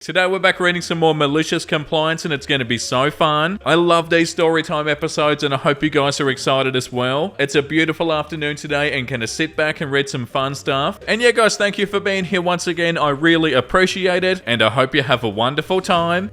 Today we're back reading some more Malicious Compliance and it's going to be so fun. I love these storytime episodes and I hope you guys are excited as well. It's a beautiful afternoon today and gonna sit back and read some fun stuff. And yeah guys, thank you for being here once again. I really appreciate it and I hope you have a wonderful time.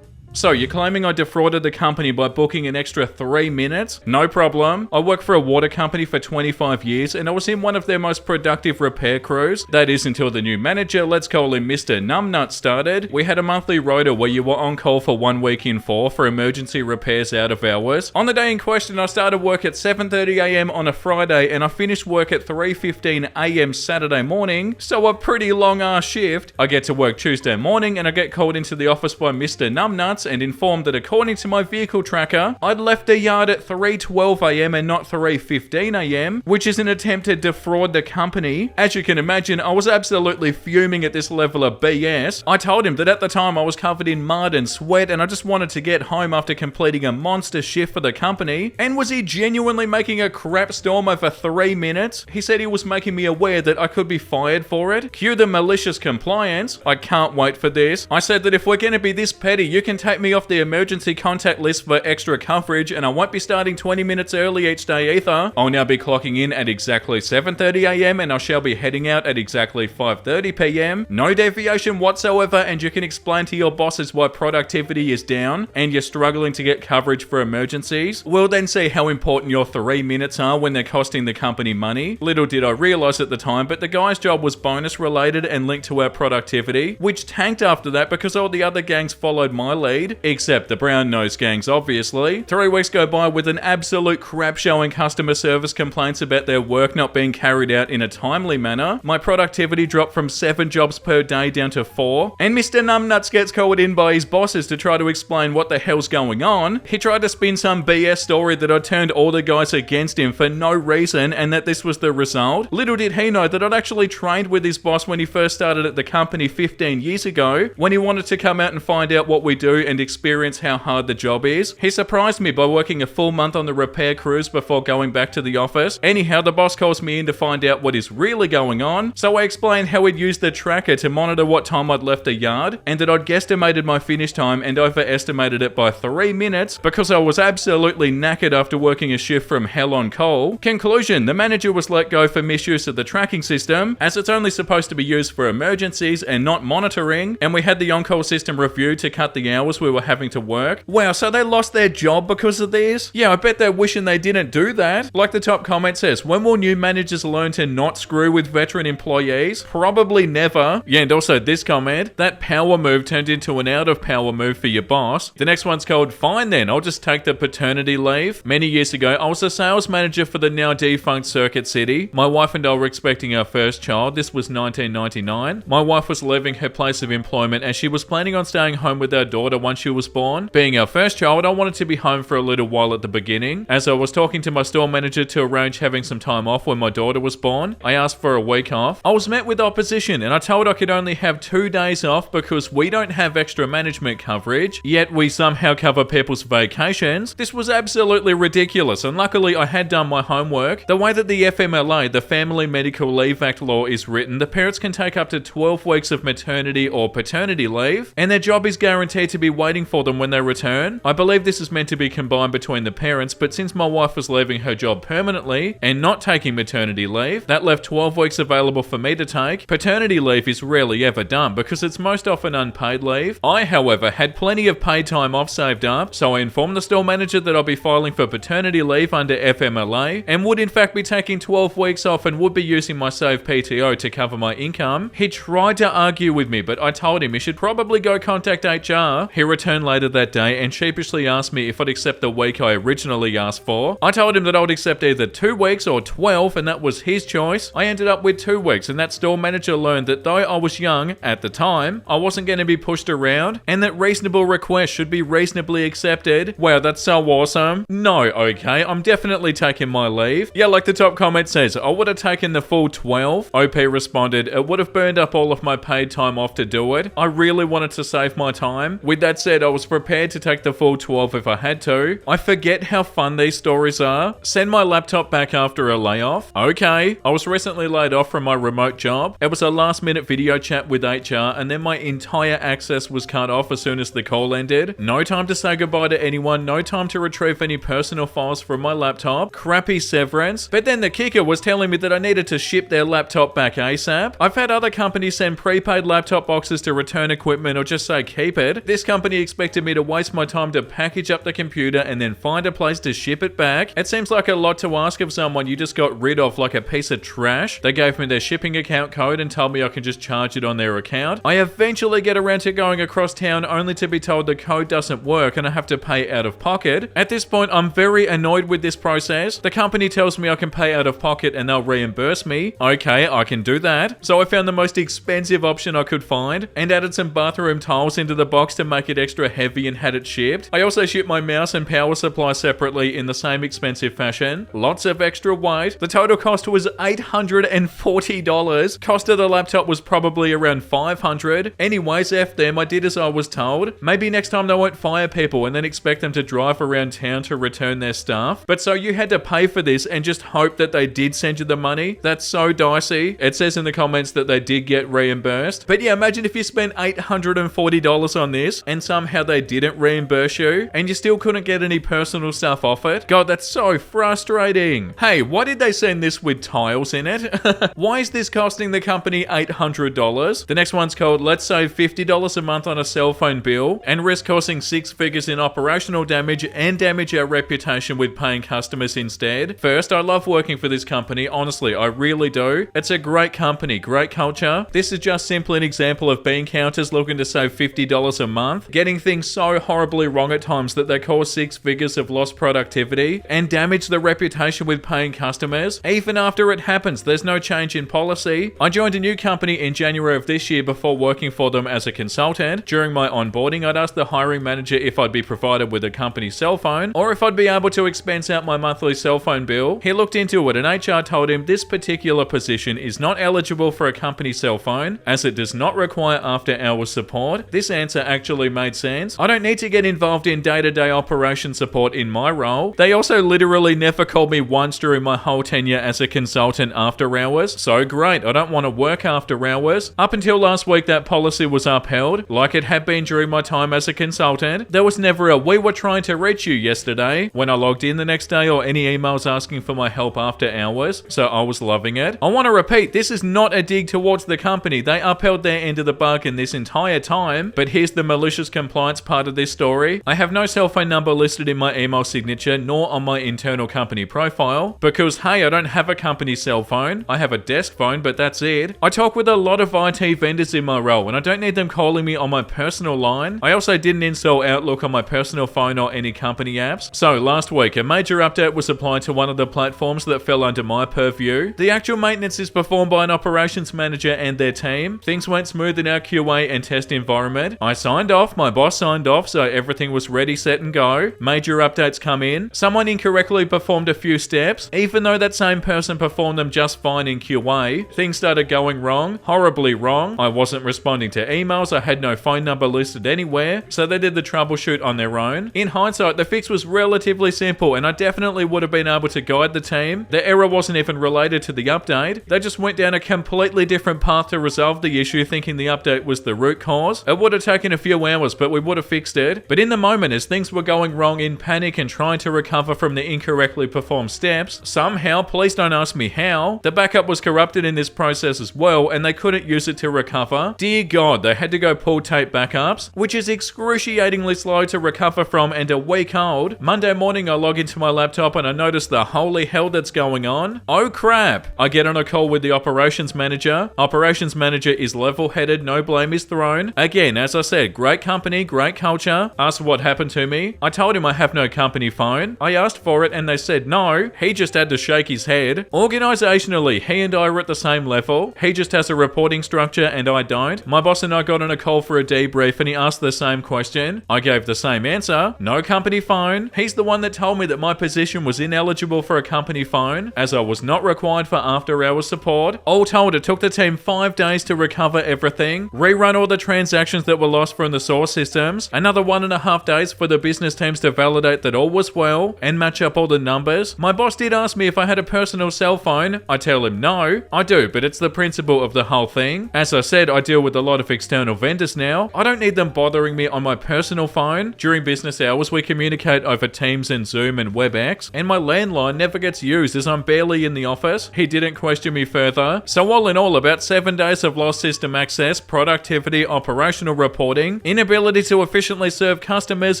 So, you're claiming I defrauded the company by booking an extra 3 minutes? No problem. I worked for a water company for 25 years and I was in one of their most productive repair crews. That is until the new manager, let's call him Mr. Numbnut, started. We had a monthly rota where you were on call for 1 week in 4 for emergency repairs out of hours. On the day in question, I started work at 7:30 AM on a Friday and I finished work at 3:15 AM Saturday morning. So a pretty long ass shift. I get to work Tuesday morning and I get called into the office by Mr. Numbnuts and informed that according to my vehicle tracker, I'd left the yard at 3:12 AM and not 3:15 AM, which is an attempt to defraud the company. As you can imagine, I was absolutely fuming at this level of BS. I told him that at the time I was covered in mud and sweat and I just wanted to get home after completing a monster shift for the company. And was he genuinely making a crap storm over 3 minutes? He said he was making me aware that I could be fired for it. Cue the malicious compliance. I can't wait for this. I said that if we're going to be this petty, you can take me off the emergency contact list for extra coverage and I won't be starting 20 minutes early each day either. I'll now be clocking in at exactly 7:30 AM and I shall be heading out at exactly 5:30 PM. No deviation whatsoever, and you can explain to your bosses why productivity is down and you're struggling to get coverage for emergencies. We'll then see how important your 3 minutes are when they're costing the company money. Little did I realise at the time, but the guy's job was bonus related and linked to our productivity, which tanked after that because all the other gangs followed my lead. Except the brown-nosed gangs, obviously. 3 weeks go by with an absolute crap show in customer service complaints about their work not being carried out in a timely manner. My productivity dropped from 7 jobs per day down to 4. And Mr. Numbnuts gets called in by his bosses to try to explain what the hell's going on. He tried to spin some BS story that I turned all the guys against him for no reason and that this was the result. Little did he know that I'd actually trained with his boss when he first started at the company 15 years ago, when he wanted to come out and find out what we do and experience how hard the job is. He surprised me by working a full month on the repair crews before going back to the office. Anyhow, the boss calls me in to find out what is really going on, so I explained how he'd used the tracker to monitor what time I'd left the yard, and that I'd guesstimated my finish time and overestimated it by 3 minutes because I was absolutely knackered after working a shift from hell on coal. Conclusion, the manager was let go for misuse of the tracking system, as it's only supposed to be used for emergencies and not monitoring, and we had the on-call system reviewed to cut the hours we were having to work. Wow, so they lost their job because of this? Yeah, I bet they're wishing they didn't do that. Like the top comment says, when will new managers learn to not screw with veteran employees? Probably never. Yeah, and also this comment, that power move turned into an out of power move for your boss. The next one's called, fine then, I'll just take the paternity leave. Many years ago, I was a sales manager for the now defunct Circuit City. My wife and I were expecting our first child. This was 1999. My wife was leaving her place of employment as she was planning on staying home with our daughter once she was born. Being our first child, I wanted to be home for a little while at the beginning. As I was talking to my store manager to arrange having some time off when my daughter was born, I asked for a week off. I was met with opposition and I told I could only have 2 days off because we don't have extra management coverage, yet we somehow cover people's vacations. This was absolutely ridiculous, and luckily I had done my homework. The way that the FMLA, the Family Medical Leave Act law, is written, the parents can take up to 12 weeks of maternity or paternity leave, and their job is guaranteed to be waiting for them when they return. I believe this is meant to be combined between the parents, but since my wife was leaving her job permanently and not taking maternity leave, that left 12 weeks available for me to take. Paternity leave is rarely ever done because it's most often unpaid leave. I, however, had plenty of paid time off saved up, so I informed the store manager that I'll be filing for paternity leave under FMLA and would in fact be taking 12 weeks off and would be using my saved PTO to cover my income. He tried to argue with me, but I told him he should probably go contact HR. He returned later that day and sheepishly asked me if I'd accept the week I originally asked for. I told him that I would accept either 2 weeks or 12, and that was his choice. I ended up with 2 weeks, and that store manager learned that though I was young at the time, I wasn't going to be pushed around, and that reasonable requests should be reasonably accepted. Wow, that's so awesome. No, okay, I'm definitely taking my leave. Yeah, like the top comment says, I would have taken the full 12. OP responded, it would have burned up all of my paid time off to do it. I really wanted to save my time. With that That said, I was prepared to take the full 12 if I had to. I forget how fun these stories are. Send my laptop back after a layoff. Okay. I was recently laid off from my remote job. It was a last minute video chat with HR and then my entire access was cut off as soon as the call ended. No time to say goodbye to anyone. No time to retrieve any personal files from my laptop. Crappy severance. But then the kicker was telling me that I needed to ship their laptop back ASAP. I've had other companies send prepaid laptop boxes to return equipment or just say keep it. This company expected me to waste my time to package up the computer and then find a place to ship it back. It seems like a lot to ask of someone you just got rid of like a piece of trash. They gave me their shipping account code and told me I can just charge it on their account. I eventually get around to going across town only to be told the code doesn't work and I have to pay out of pocket. At this point, I'm very annoyed with this process. The company tells me I can pay out of pocket and they'll reimburse me. Okay, I can do that. So I found the most expensive option I could find and added some bathroom tiles into the box to make it extra heavy and had it shipped. I also shipped my mouse and power supply separately in the same expensive fashion. Lots of extra weight. The total cost was $840. Cost of the laptop was probably around $500. Anyways, F them, I did as I was told. Maybe next time they won't fire people and then expect them to drive around town to return their stuff. But so you had to pay for this and just hope that they did send you the money? That's so dicey. It says in the comments that they did get reimbursed. But yeah, imagine if you spent $840 on this and somehow they didn't reimburse you and you still couldn't get any personal stuff off it. God, that's so frustrating. Hey, why did they send this with tiles in it? Why is this costing the company $800? The next one's called Let's Save $50 a month on a cell phone bill and risk costing 6 figures in operational damage and damage our reputation with paying customers instead. First, I love working for this company. Honestly, I really do. It's a great company, great culture. This is just simply an example of bean counters looking to save $50 a month, getting things so horribly wrong at times that they cause 6 figures of lost productivity and damage the reputation with paying customers. Even after it happens, there's no change in policy. I joined a new company in January of this year before working for them as a consultant. During my onboarding, I'd asked the hiring manager if I'd be provided with a company cell phone or if I'd be able to expense out my monthly cell phone bill. He looked into it and HR told him this particular position is not eligible for a company cell phone as it does not require after-hours support. This answer actually made sense. I don't need to get involved in day-to-day operation support in my role. They also literally never called me once during my whole tenure as a consultant after hours. So great, I don't want to work after hours. Up until last week, that policy was upheld, like it had been during my time as a consultant. There was never a "we were trying to reach you yesterday" when I logged in the next day or any emails asking for my help after hours, so I was loving it. I want to repeat, this is not a dig towards the company. They upheld their end of the bargain this entire time, but here's the malicious compliance part of this story. I have no cell phone number listed in my email signature nor on my internal company profile because, hey, I don't have a company cell phone. I have a desk phone, but that's it. I talk with a lot of IT vendors in my role and I don't need them calling me on my personal line. I also didn't install Outlook on my personal phone or any company apps. So last week, a major update was applied to one of the platforms that fell under my purview. The actual maintenance is performed by an operations manager and their team. Things went smooth in our QA and test environment. I signed off, my boss signed off, so everything was ready, set and go. Major updates come in. Someone incorrectly performed a few steps, even though that same person performed them just fine in QA. Things started going wrong, horribly wrong. I wasn't responding to emails, I had no phone number listed anywhere, so they did the troubleshoot on their own. In hindsight, the fix was relatively simple and I definitely would have been able to guide the team. The error wasn't even related to the update. They just went down a completely different path to resolve the issue, thinking the update was the root cause. It would have taken a few hours, but we would have fixed it. But in the moment, as things were going wrong, in panic and trying to recover from the incorrectly performed steps, somehow, please don't ask me how, the backup was corrupted in this process as well and they couldn't use it to recover. Dear God, they had to go pull tape backups, which is excruciatingly slow to recover from and a week old. Monday morning, I log into my laptop and I notice the holy hell that's going on. Oh crap! I get on a call with the operations manager. Operations manager is level-headed, no blame is thrown. Again, as I said, great company, great culture. Asked what happened to me. I told him I have no company phone. I asked for it and they said no. He just had to shake his head. Organizationally, he and I are at the same level. He just has a reporting structure and I don't. My boss and I got on a call for a debrief and he asked the same question. I gave the same answer. No company phone. He's the one that told me that my position was ineligible for a company phone as I was not required for after-hours support. All told, it took the team 5 days to recover everything, rerun all the transactions that were lost from the source source systems, another 1.5 days for the business teams to validate that all was well and match up all the numbers. My boss did ask me if I had a personal cell phone. I tell him no, I do, but it's the principle of the whole thing. As I said, I deal with a lot of external vendors now. I don't need them bothering me on my personal phone. During business hours, we communicate over Teams and Zoom and WebEx, and my landline never gets used as I'm barely in the office. He didn't question me further. So all in all, about 7 days of lost system access, productivity, operational reporting, inability to efficiently serve customers,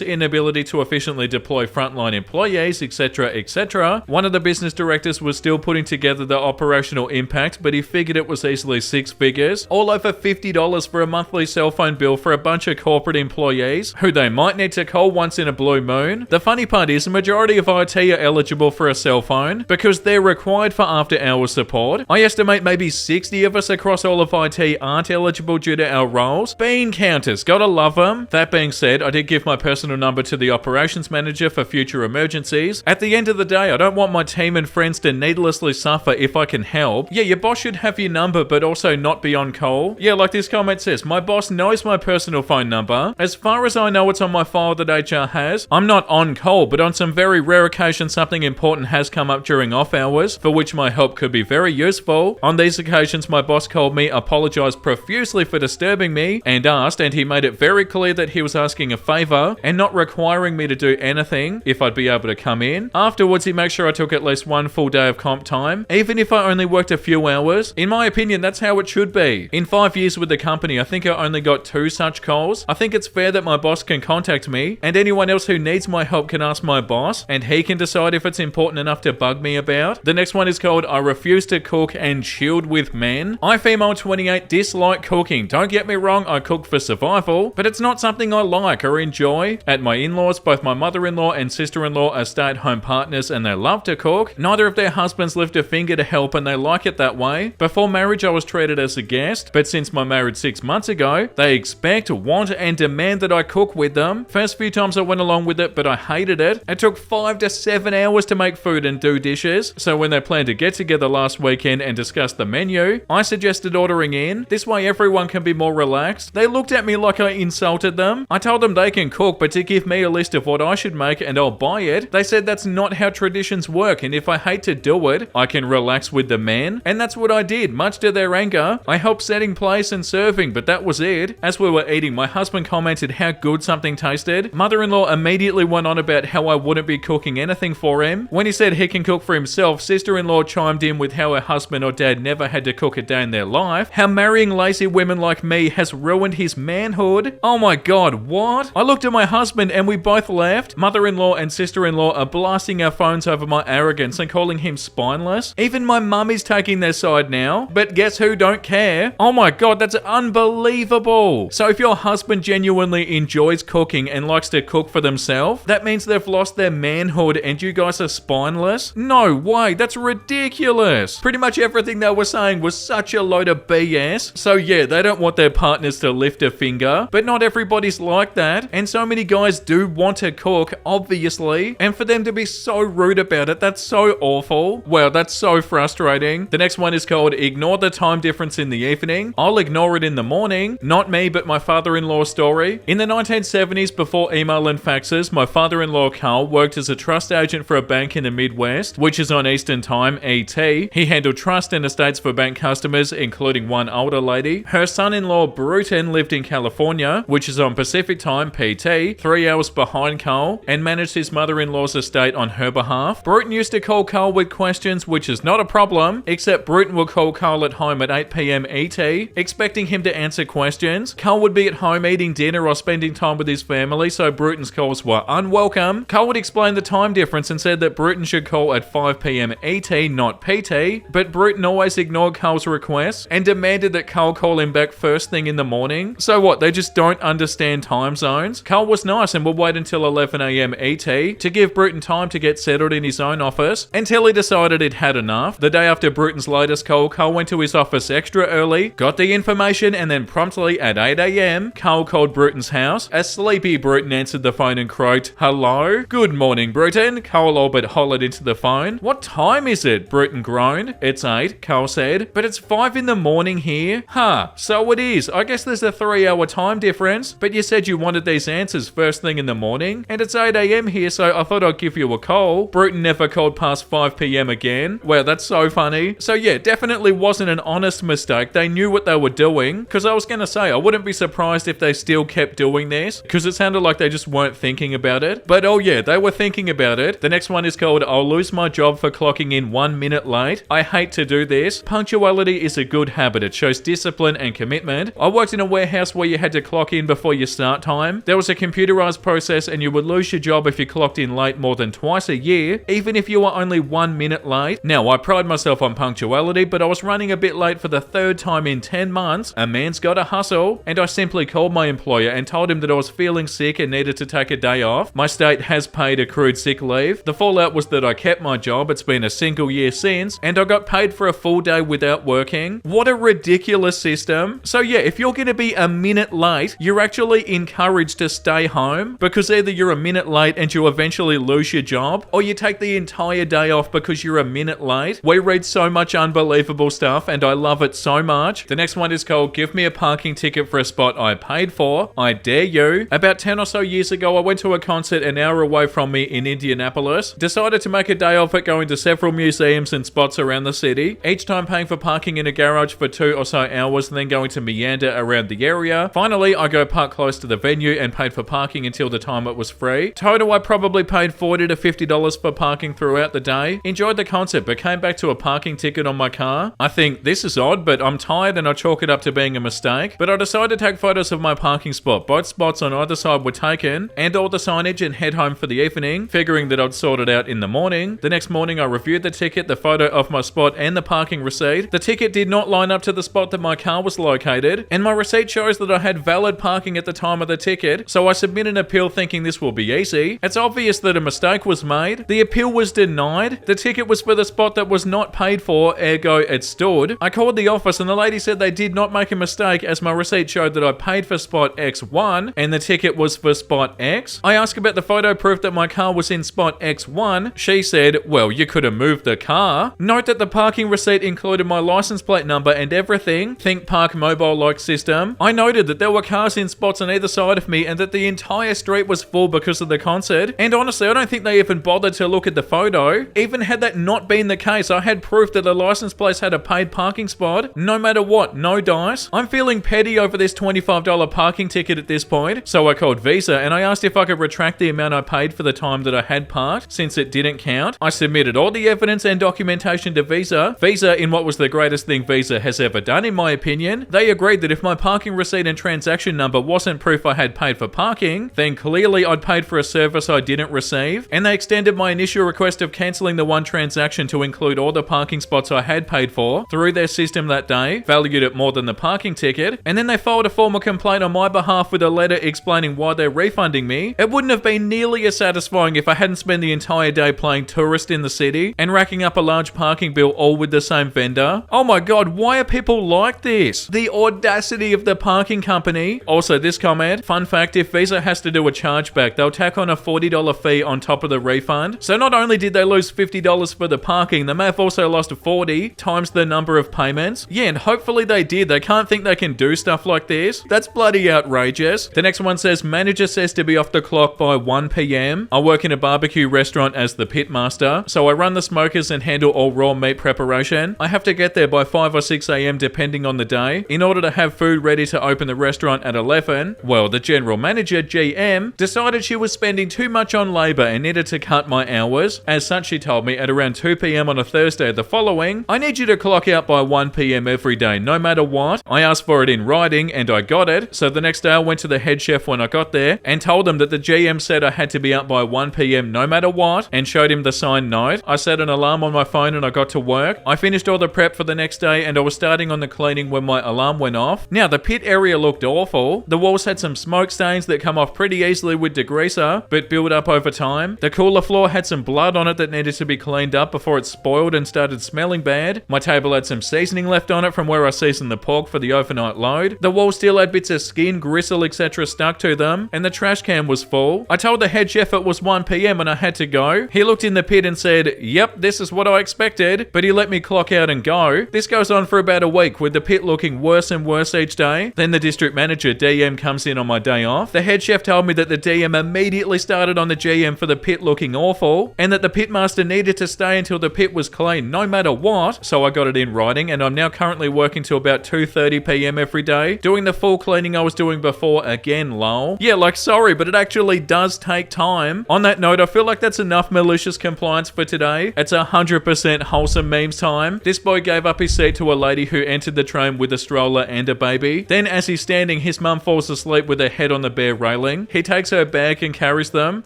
inability to efficiently deploy frontline employees, etc, etc. One of the business directors was still putting together the operational impact, but he figured it was easily 6 figures, all over $50 for a monthly cell phone bill for a bunch of corporate employees who they might need to call once in a blue moon. The funny part is the majority of IT are eligible for a cell phone because they're required for after hours support. I estimate maybe 60 of us across all of IT aren't eligible due to our roles. Bean counters, gotta love them. That being said, I did give my personal number to the operations manager for future emergencies. At the end of the day, I don't want my team and friends to needlessly suffer if I can help. Yeah, your boss should have your number, but also not be on call. Yeah, like this comment says, my boss knows my personal phone number. As far as I know, it's on my file that HR has. I'm not on call, but on some very rare occasions, something important has come up during off hours, for which my help could be very useful. On these occasions, my boss called me, apologized profusely for disturbing me, and asked, and he made it very clear that he was asking a favor and not requiring me to do anything if I'd be able to come in. Afterwards, he made sure I took at least 1 full day of comp time, even if I only worked a few hours. In my opinion, that's how it should be. In 5 years with the company, I think I only got 2 such calls. I think it's fair that my boss can contact me, and anyone else who needs my help can ask my boss, and he can decide if it's important enough to bug me about. The next one is called I refuse to cook and chilled with men. I, female 28, dislike cooking. Don't get me wrong, I cook for survival, but it's not something I like or enjoy. At my in-laws, both my mother-in-law and sister-in-law are stay-at-home partners and they love to cook. Neither of their husbands lift a finger to help and they like it that way. Before marriage, I was treated as a guest, but since my marriage 6 months ago, they expect, want, and demand that I cook with them. First few times I went along with it, but I hated it. It took 5 to 7 hours to make food and do dishes. So when they planned to get together last weekend and discuss the menu, I suggested ordering in. This way everyone can be more relaxed. They looked at me like I insulted them. I told them they can cook, but to give me a list of what I should make and I'll buy it. They said that's not how traditions work, and if I hate to do it, I can relax with the men. And that's what I did, much to their anger. I helped setting place and serving, but that was it. As we were eating, my husband commented how good something tasted. Mother-in-law immediately went on about how I wouldn't be cooking anything for him. When he said he can cook for himself, sister-in-law chimed in with how her husband or dad never had to cook a day in their life, how marrying lazy women like me has ruined his manhood. Oh my god, what? I looked at my husband and we both laughed. Mother-in-law and sister-in-law are blasting our phones over my arrogance and calling him spineless. Even my mum is taking their side now, but guess who don't care? Oh my god, that's unbelievable. So if your husband genuinely enjoys cooking and likes to cook for themselves, that means they've lost their manhood and you guys are spineless? No way, that's ridiculous. Pretty much everything they were saying was such a load of BS. So yeah, they don't want their partners to lift a finger, but not everybody's like that. And so many guys do want to cook, obviously, and for them to be so rude about it, that's so awful. Wow, that's so frustrating. The next one is called Ignore the Time Difference in the Evening. I'll ignore it in the morning. Not me, but my father-in-law story. In the 1970s, before email and faxes, my father-in-law Carl worked as a trust agent for a bank in the Midwest, which is on Eastern Time, ET. He handled trust and estates for bank customers, including one older lady. Her son-in-law Bruton lived in California, which is on Pacific Time, PT, 3 hours behind Carl, and managed his mother-in-law's estate on her behalf. Bruton used to call Carl with questions, which is not a problem, except Bruton would call Carl at home at 8 p.m. ET, expecting him to answer questions. Carl would be at home eating dinner or spending time with his family, so Bruton's calls were unwelcome. Carl would explain the time difference and said that Bruton should call at 5 p.m. ET, not PT, but Bruton always ignored Carl's requests and demanded that Carl call him back first thing in the morning. So what, they just don't understand time zones? Carl was nice and would wait until 11 a.m. ET to give Bruton time to get settled in his own office until he decided he'd had enough. The day after Bruton's latest call, Carl went to his office extra early, got the information, and then promptly at 8 a.m, Carl called Bruton's house. A sleepy Bruton answered the phone and croaked, "Hello? Good morning, Bruton." Carl all but hollered into the phone. "What time is it?" Bruton groaned. "It's 8, Carl said. "But it's 5 in the morning here." "Huh, so it is. I guess there's a 3-hour time difference difference, but you said you wanted these answers first thing in the morning, and it's 8 a.m. here, so I thought I'd give you a call. Bruton never called past 5 p.m. again. Wow, that's so funny. So yeah, definitely wasn't an honest mistake. They knew what they were doing, because I was going to say, I wouldn't be surprised if they still kept doing this, because it sounded like they just weren't thinking about it. But oh yeah, they were thinking about it. The next one is called, I'll lose my job for clocking in 1 minute late. I hate to do this. Punctuality is a good habit. It shows discipline and commitment. I worked in a warehouse where you had to clock in before your start time. There was a computerized process and you would lose your job if you clocked in late more than twice a year, even if you were only 1 minute late. Now, I pride myself on punctuality, but I was running a bit late for the third time in 10 months. A man's got to hustle, and I simply called my employer and told him that I was feeling sick and needed to take a day off. My state has paid accrued sick leave. The fallout was that I kept my job. It's been a single year since, and I got paid for a full day without working. What a ridiculous system. So yeah, if you're going to be a minute late, you're actually encouraged to stay home, because either you're a minute late and you eventually lose your job, or you take the entire day off because you're a minute late. We read so much unbelievable stuff, and I love it so much. The next one is called, give me a parking ticket for a spot I paid for. I dare you. About 10 or so years ago, I went to a concert an hour away from me in Indianapolis. Decided to make a day of it going to several museums and spots around the city, each time paying for parking in a garage for 2 or so hours and then going to meander around the area. Finally, I go park close to the venue and paid for parking until the time it was free. Total, I probably paid $40 to $50 for parking throughout the day. Enjoyed the concert, but came back to a parking ticket on my car. I think this is odd, but I'm tired and I chalk it up to being a mistake. But I decided to take photos of my parking spot. Both spots on either side were taken, and all the signage, and head home for the evening, figuring that I'd sort it out in the morning. The next morning, I reviewed the ticket, the photo of my spot, and the parking receipt. The ticket did not line up to the spot that my car was located, and my receipt shows that I had valid parking at the time of the ticket, so I submit an appeal thinking this will be easy. It's obvious that a mistake was made. The appeal was denied. The ticket was for the spot that was not paid for, ergo it stood. I called the office and the lady said they did not make a mistake, as my receipt showed that I paid for spot X1 and the ticket was for spot X. I asked about the photo proof that my car was in spot X1. She said, well, you could have moved the car. Note that the parking receipt included my license plate number and everything. Think Park Mobile-like system. I noted that there were cars in spots on either side of me and that the entire street was full because of the concert. And honestly, I don't think they even bothered to look at the photo. Even had that not been the case, I had proof that the license place had a paid parking spot. No matter what, no dice. I'm feeling petty over this $25 parking ticket at this point, so I called Visa and I asked if I could retract the amount I paid for the time that I had parked, since it didn't count. I submitted all the evidence and documentation to Visa. Visa, in what was the greatest thing Visa has ever done in my opinion, they agreed that if my parking receipt and transaction number wasn't proof I had paid for parking, then clearly I'd paid for a service I didn't receive, and they extended my initial request of cancelling the one transaction to include all the parking spots I had paid for through their system that day, valued at more than the parking ticket, and then they filed a formal complaint on my behalf with a letter explaining why they're refunding me. It wouldn't have been nearly as satisfying if I hadn't spent the entire day playing tourist in the city and racking up a large parking bill all with the same vendor. Oh my god, why are people like this? The audacity of the parking company. Also, this comment, fun fact, if Visa has to do a chargeback, they'll tack on a $40 fee on top of the refund. So not only did they lose $50 for the parking, they may have also lost 40 times the number of payments. Yeah, and hopefully they did. They can't think they can do stuff like this. That's bloody outrageous. The next one says, manager says to be off the clock by 1 p.m. I work in a barbecue restaurant as the Pitmaster, so I run the smokers and handle all raw meat preparation. I have to get there by 5 or 6 a.m. depending on the day, in order to have food ready to open the restaurant at 11. Well, the general manager, GM, decided she was spending too much on labor and needed to cut my hours. As such, she told me at around 2 p.m. on a Thursday the following, I need you to clock out by 1 p.m. every day, no matter what. I asked for it in writing and I got it, so the next day I went to the head chef when I got there and told him that the GM said I had to be out by 1 p.m. no matter what, and showed him the signed note. I set an alarm on my phone and I got to work. I finished all the prep for the next day and I was starting on the cleaning when my alarm went off. Now, the pit area looked awful. The walls had some smoke stains that come off pretty easily with degreaser, but build up over time. The cooler floor had some blood on it that needed to be cleaned up before it spoiled and started smelling bad. My table had some seasoning left on it from where I seasoned the pork for the overnight load. The wall still had bits of skin, gristle, etc. stuck to them, and the trash can was full. I told the head chef it was 1 p.m. and I had to go. He looked in the pit and said, yep, this is what I expected, but he let me clock out and go. This goes on for about a week, with the pit looking worse and worse each day. Then the district manager, DM comes in on my day off. The head chef told me that the DM immediately started on the GM for the pit looking awful, and that the pitmaster needed to stay until the pit was clean, no matter what. So I got it in writing, and I'm now currently working till about 2:30 PM every day, doing the full cleaning I was doing before again, lol. Yeah, like sorry, but it actually does take time. On that note, I feel like that's enough malicious compliance for today. It's 100% wholesome memes time. This boy gave up his seat to a lady who entered the train with a stroller and a baby. Then as he's standing, his mum falls asleep with her head on the bare railing. He takes her bag and carries them,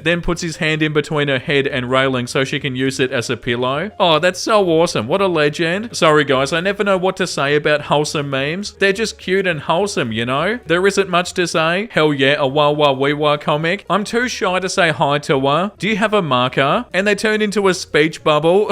then puts his hand in between her head and railing so she can use it as a pillow. Oh, that's so awesome. What a legend. Sorry guys, I never know what to say about wholesome memes. They're just cute and wholesome, you know? There isn't much to say. Hell yeah, a wah wah wee wah comic. I'm too shy to say hi to her. Do you have a marker? And they turn into a speech bubble.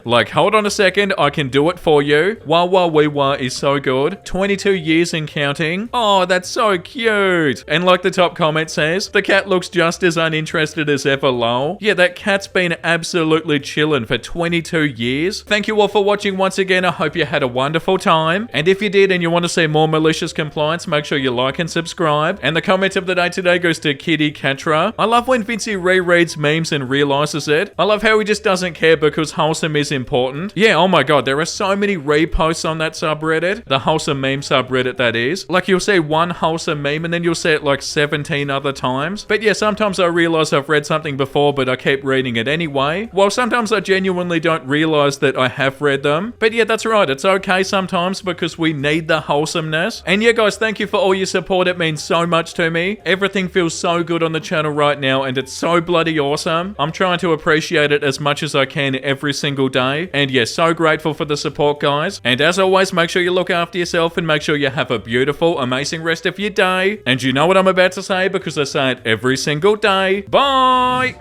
Like, hold on a second, I can do it for you. Wah wah wee wah is so good. 22 years and counting. Oh, that's so cute. And like the top comment says, the cat looks just as uninterested as ever, lol. Yeah, that cat's been absolutely chilling for 22 years. Thank you all for watching once again. I hope you had a wonderful time. And if you did and you want to see more malicious compliance, make sure you like and subscribe. And the comment of the day today goes to Kitty Katra. I love when Vincey rereads memes and realizes it. I love how he just doesn't care because wholesome is important. Yeah, oh my god, there are so many reposts on that subreddit. The wholesome meme subreddit, that is. Like, you'll see one wholesome meme and then you'll see it like 17 other times. But yeah, sometimes I realize I've read something before, but I keep reading it anyway. While sometimes I genuinely don't realize that I have read them. But yeah, that's right. It's okay sometimes because we need the wholesomeness. And yeah, guys, thank you for all your support. It means so much to me. Everything feels so good on the channel right now, and it's so bloody awesome. I'm trying to appreciate it as much as I can every single day. And yeah, so grateful for the support, guys. And as always, make sure you look after yourself and make sure you have a beautiful, amazing rest of your day. And you know what I'm about to say because I say it every single day. Bye!